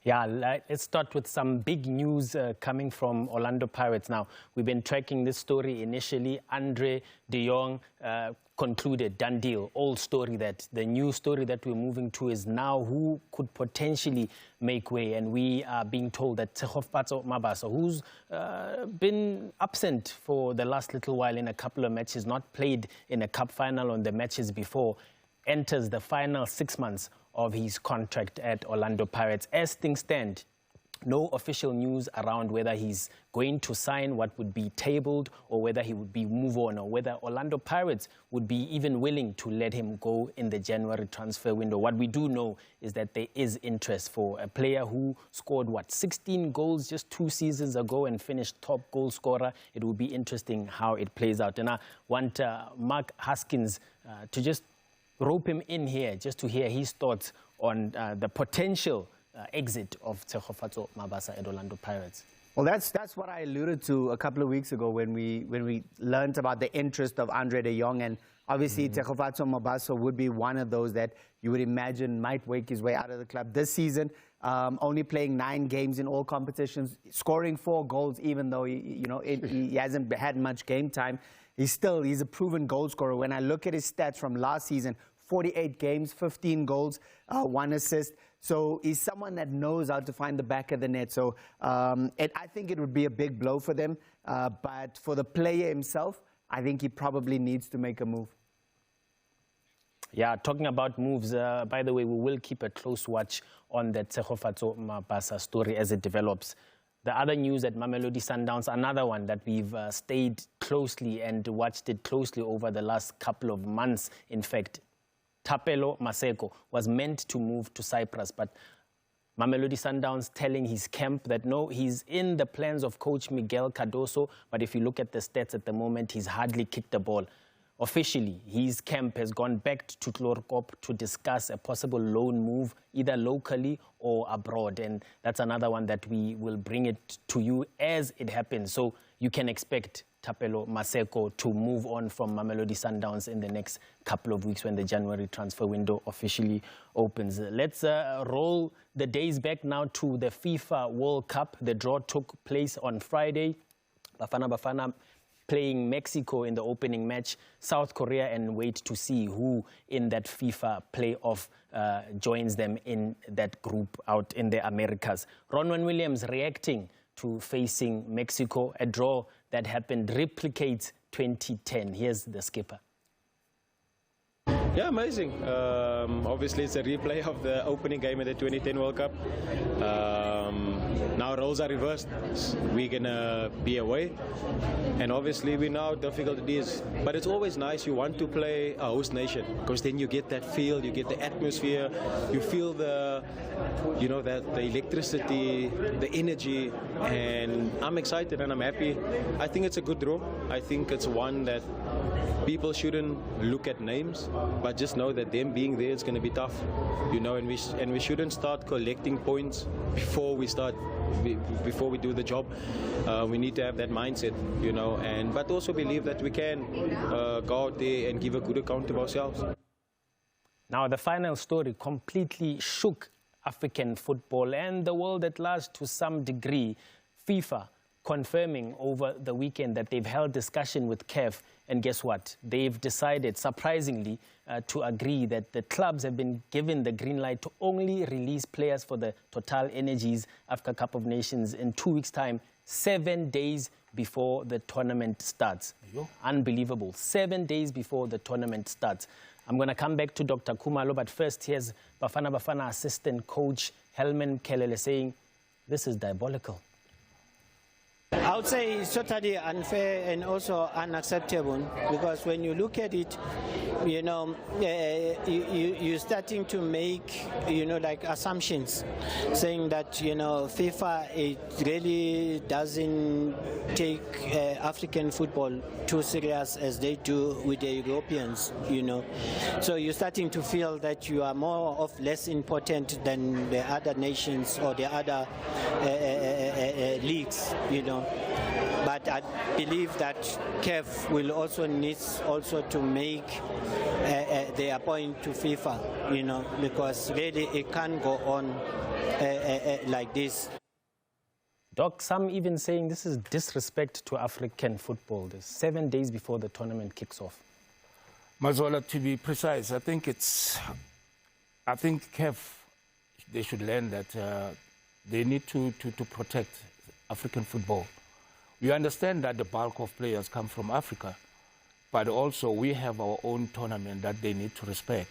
Yeah, let's start with some big news coming from Orlando Pirates now. We've been tracking this story initially. Andre de Jong concluded, done deal. Old story that the new story that we're moving to is now who could potentially make way. And we are being told that MABASA, who's been absent for the last little while in a couple of matches, not played in a cup final on the matches before, enters the final 6 months of his contract at Orlando Pirates. As things stand, no official news around whether he's going to sign, what would be tabled, or whether he would be move on, or whether Orlando Pirates would be even willing to let him go in the January transfer window. What we do know is that there is interest for a player who scored, 16 goals just 2 seasons ago and finished top goal scorer. It will be interesting how it plays out. And I want Mark Haskins to just rope him in here just to hear his thoughts on the potential exit of Tshegofatso MABASA at Orlando Pirates. Well, that's what I alluded to a couple of weeks ago when we learned about the interest of Andre de Jong, and obviously Tshegofatso MABASA would be one of those that you would imagine might wake his way out of the club this season. Only playing 9 games in all competitions, scoring 4 goals, even though he hasn't had much game time. He's a proven goal scorer. When I look at his stats from last season, 48 games, 15 goals, 1 assist. So he's someone that knows how to find the back of the net. So I think it would be a big blow for them. But for the player himself, I think he probably needs to make a move. Yeah, talking about moves, by the way, we will keep a close watch on the Tshegofatso MABASA story as it develops. The other news at Mamelodi Sundowns, another one that we've stayed closely and watched it closely over the last couple of months. In fact, Thapelo Maseko was meant to move to Cyprus, but Mamelodi Sundowns telling his camp that no, he's in the plans of coach Miguel Cardoso, but if you look at the stats at the moment, he's hardly kicked the ball. Officially, his camp has gone back to Tlorkop to discuss a possible loan move, either locally or abroad. And that's another one that we will bring it to you as it happens. So you can expect Thapelo Maseko to move on from Mamelodi Sundowns in the next couple of weeks when the January transfer window officially opens. Let's roll the days back now to the FIFA World Cup. The draw took place on Friday. Bafana playing Mexico in the opening match, South Korea, and wait to see who in that FIFA playoff joins them in that group out in the Americas. Ronwen Williams reacting to facing Mexico, a draw that happened replicates 2010. Here's the skipper. Yeah, amazing. Obviously, it's a replay of the opening game of the 2010 World Cup. Now roles are reversed. We're going to be away. And obviously, we know how difficult it is. But it's always nice. You want to play a host nation because then you get that feel, you get the atmosphere, you feel the, the electricity, the energy. And I'm excited and I'm happy. I think it's a good draw. I think it's one that people shouldn't look at names, but just know that them being there is going to be tough, and we shouldn't start collecting points before we do the job. We need to have that mindset, but also believe that we can go out there and give a good account of ourselves. Now, the final story completely shook African football and the world at large to some degree. FIFA confirming over the weekend that they've held discussion with CAF, and guess what? They've decided, surprisingly, to agree that the clubs have been given the green light to only release players for the Total Energies Africa Cup of Nations in 2 weeks' time, 7 days before the tournament starts. Unbelievable. 7 days before the tournament starts. I'm going to come back to Dr. Khumalo, but first here's Bafana assistant coach Helman Kelele saying, this is diabolical. I would say it's totally unfair and also unacceptable, because when you look at it, you're starting to make, like assumptions, saying that, FIFA, it really doesn't take African football too serious as they do with the Europeans, So you're starting to feel that you are more or less important than the other nations or the other leagues, But I believe that CAF will also need to make their point to FIFA, you know, because really it can't go on like this. Doc, some even saying this is disrespect to African football. This 7 days before the tournament kicks off. Mazola, to be precise, I think CAF, they should learn that they need to protect African football. We understand that the bulk of players come from Africa, but also we have our own tournament that they need to respect.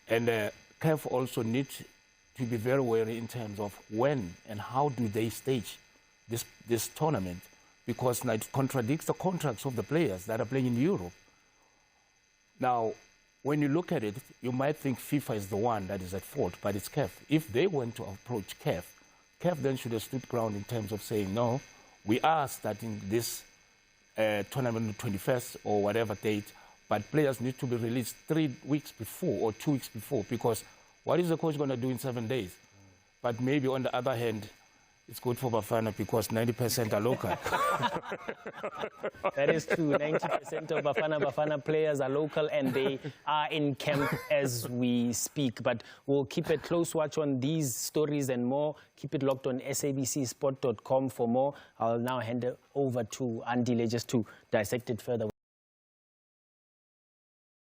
And CAF also needs to be very wary in terms of when and how do they stage this tournament, because it contradicts the contracts of the players that are playing in Europe. Now, when you look at it, you might think FIFA is the one that is at fault, but it's CAF. If they went to approach CAF then should have stood ground in terms of saying, no, we are starting this tournament on the 21st or whatever date, but players need to be released 3 weeks before or 2 weeks before, because what is the coach going to do in 7 days? But maybe on the other hand, it's good for Bafana because 90% are local. That is true. 90% of Bafana players are local and they are in camp as we speak. But we'll keep a close watch on these stories and more. Keep it locked on sabcsport.com for more. I'll now hand it over to Andile just to dissect it further.